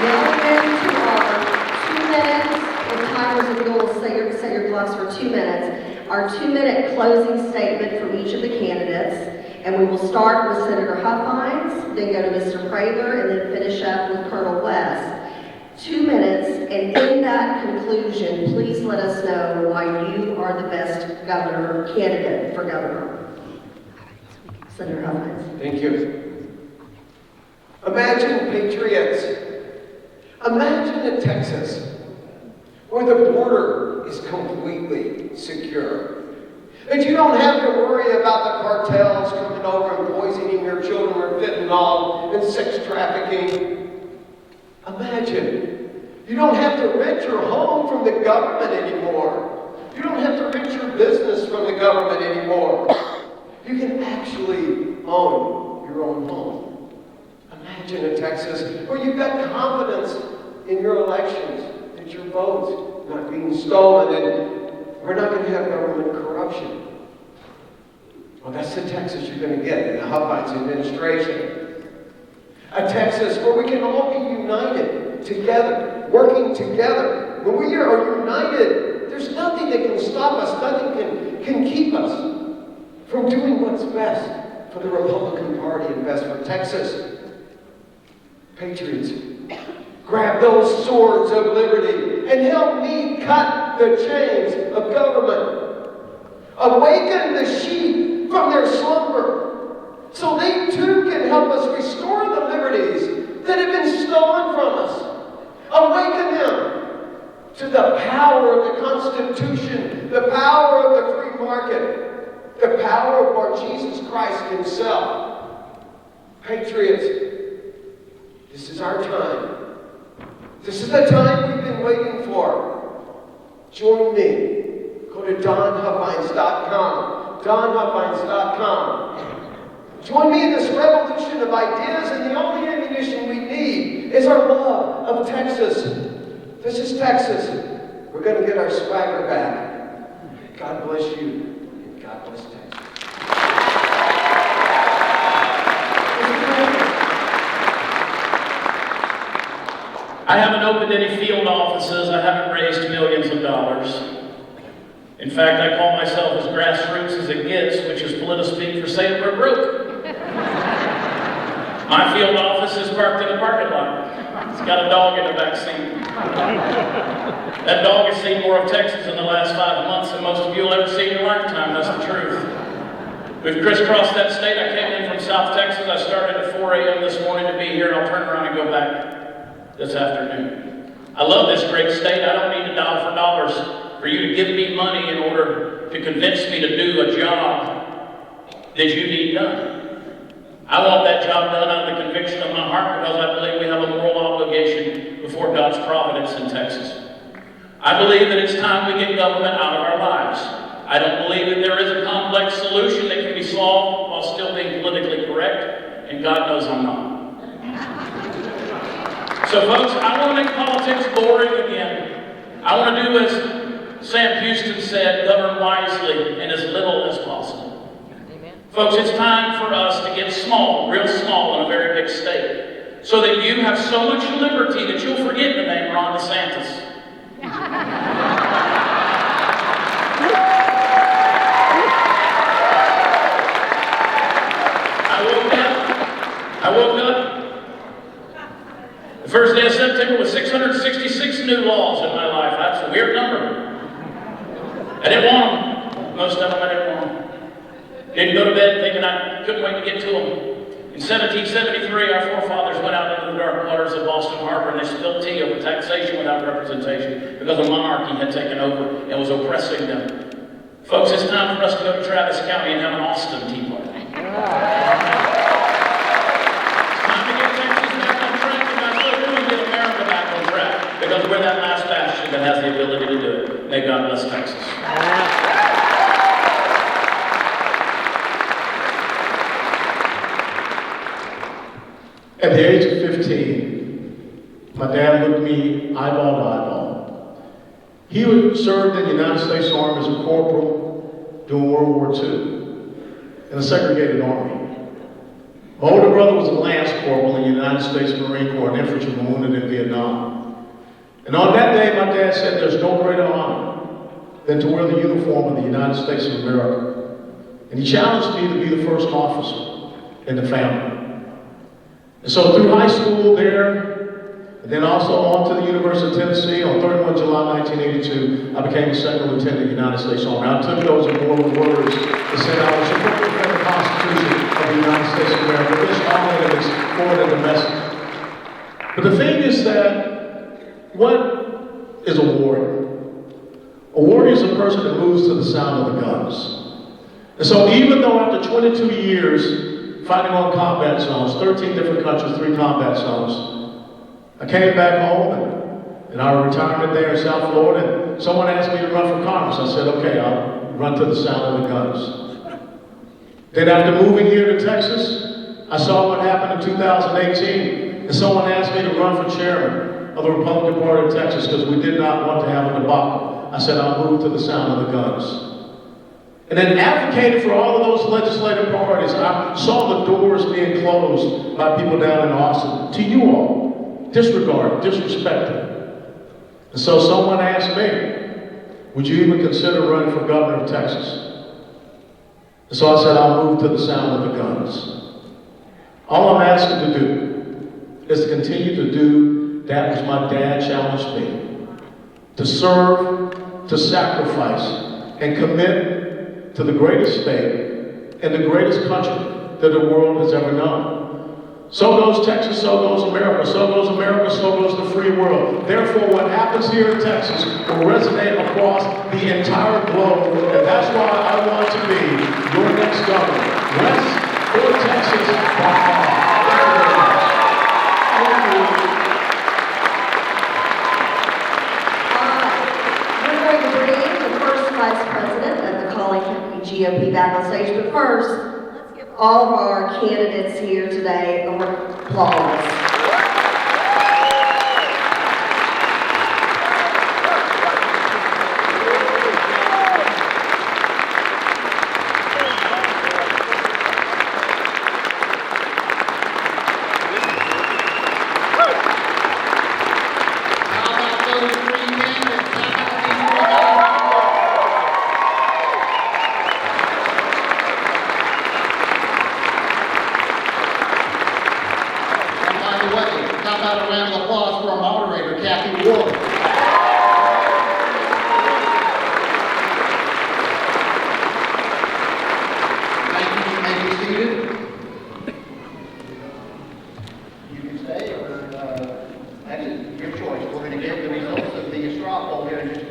Now into our 2 minutes, the timers, if you'll set your clocks for 2 minutes, our 2-minute closing statement from each of the candidates. And we will start with Senator Huffines, then go to Mr. Prather, and then finish up with Colonel West. 2 minutes, and in that conclusion, please let us know why you are the best governor candidate for governor. Senator Huffines. Thank you. Imagine, patriots, imagine a Texas where the border is completely secure. And you don't have to worry about the cartels coming over and poisoning your children with fentanyl and sex trafficking. Imagine, you don't have to rent your home from the government anymore. You don't have to rent your business from the government anymore. You can actually own your own home. Imagine a Texas where you've got confidence in your elections, that your vote's not being stolen, and we're not going to have government corruption. Well, that's the Texas you're going to get in the Huffines administration. A Texas where we can all be united together, working together. When we are united, there's nothing that can stop us, nothing can keep us from doing what's best for the Republican Party and best for Texas. Patriots, grab those swords of liberty and help me cut the chains of government. Awaken the sheep from their slumber so they too can help us restore the liberties that have been stolen from us. Awaken them to the power of the Constitution, the power of the free market, the power of our Jesus Christ himself. Patriots, this is our time. This is the time we've been waiting for. Join me. Go to donhuffines.com. donhuffines.com. Join me in this revolution of ideas, and the only ammunition we need is our love of Texas. This is Texas. We're going to get our swagger back. God bless you, and God bless Texas. I haven't opened any field offices. I haven't raised millions of dollars. In fact, I call myself as grassroots as it gets, which is politic for saying we're broke. My field office is parked in the parking lot. It's got a dog in the back seat. That dog has seen more of Texas in the last 5 months than most of you will ever see in your lifetime. That's the truth. We've crisscrossed that state. I came in from South Texas. I started at 4 a.m. this morning to be here, and I'll turn around and go back this afternoon. I love this great state. I don't need to dial for dollars for you to give me money in order to convince me to do a job that you need done. I want that job done out of the conviction of my heart because I believe we have a moral obligation before God's providence in Texas. I believe that it's time we get government out of our lives. I don't believe that there is a complex solution that can be solved while still being politically correct, and God knows I'm not. So folks, I want to make politics boring again. I want to do as Sam Houston said, govern wisely and as little as possible. Amen. Folks, it's time for us to get small, real small in a very big state, so that you have so much liberty that you'll forget the name Ron DeSantis. I woke up. The first day of September was 666 new laws in my life. That's a weird number. I didn't want them. Most of them I didn't want them. Didn't go to bed thinking I couldn't wait to get to them. In 1773, our forefathers went out into the dark waters of Boston Harbor and they spilled tea over taxation without representation because a monarchy had taken over and was oppressing them. Folks, it's time for us to go to Travis County and have an Austin Tea Party. Because we're that last bastion that has the ability to do it. May God bless Texas. At the age of 15, my dad looked me eyeball to eyeball. He had served in the United States Army as a corporal during World War II in a segregated army. My older brother was a Lance Corporal in the United States Marine Corps, an infantryman wounded in Vietnam. And on that day, my dad said there's no greater honor than to wear the uniform of the United States of America. And he challenged me to be the first officer in the family. And so through high school there, and then also on to the University of Tennessee, on 31 July 1982, I became a second lieutenant in the United States Army. I took those immortal words that said I was supposed to defend the Constitution of the United States of America, this all enemies, forward the message. But the thing is that, what is a warrior? A warrior is a person that moves to the sound of the guns. And so even though after 22 years fighting on combat zones, 13 different countries, 3 combat zones, I came back home and I retired there in South Florida, and someone asked me to run for Congress. I said, okay, I'll run to the sound of the guns. Then after moving here to Texas, I saw what happened in 2018, and someone asked me to run for chairman of the Republican Party of Texas because we did not want to have a debacle. I said, I'll move to the sound of the guns. And then advocated for all of those legislative priorities. I saw the doors being closed by people down in Austin to you all. Disregarded, disrespected. And so someone asked me, would you even consider running for governor of Texas? And so I said, I'll move to the sound of the guns. All I'm asking to do is to continue to do that which my dad challenged me. To serve, to sacrifice, and commit to the greatest state and the greatest country that the world has ever known. So goes Texas, so goes America, so goes America, so goes the free world. Therefore, what happens here in Texas will resonate across the entire globe, and that's why I want to be your next governor. West for Texas, by We're going to bring the first Vice President of the Collin County GOP back on stage, but first, all of our candidates here today a round of applause. How about a round of applause for our moderator, Kathy Ward? Thank you. You may be seated. You can stay, or actually, your choice. We're going to get the results of the straw poll here in just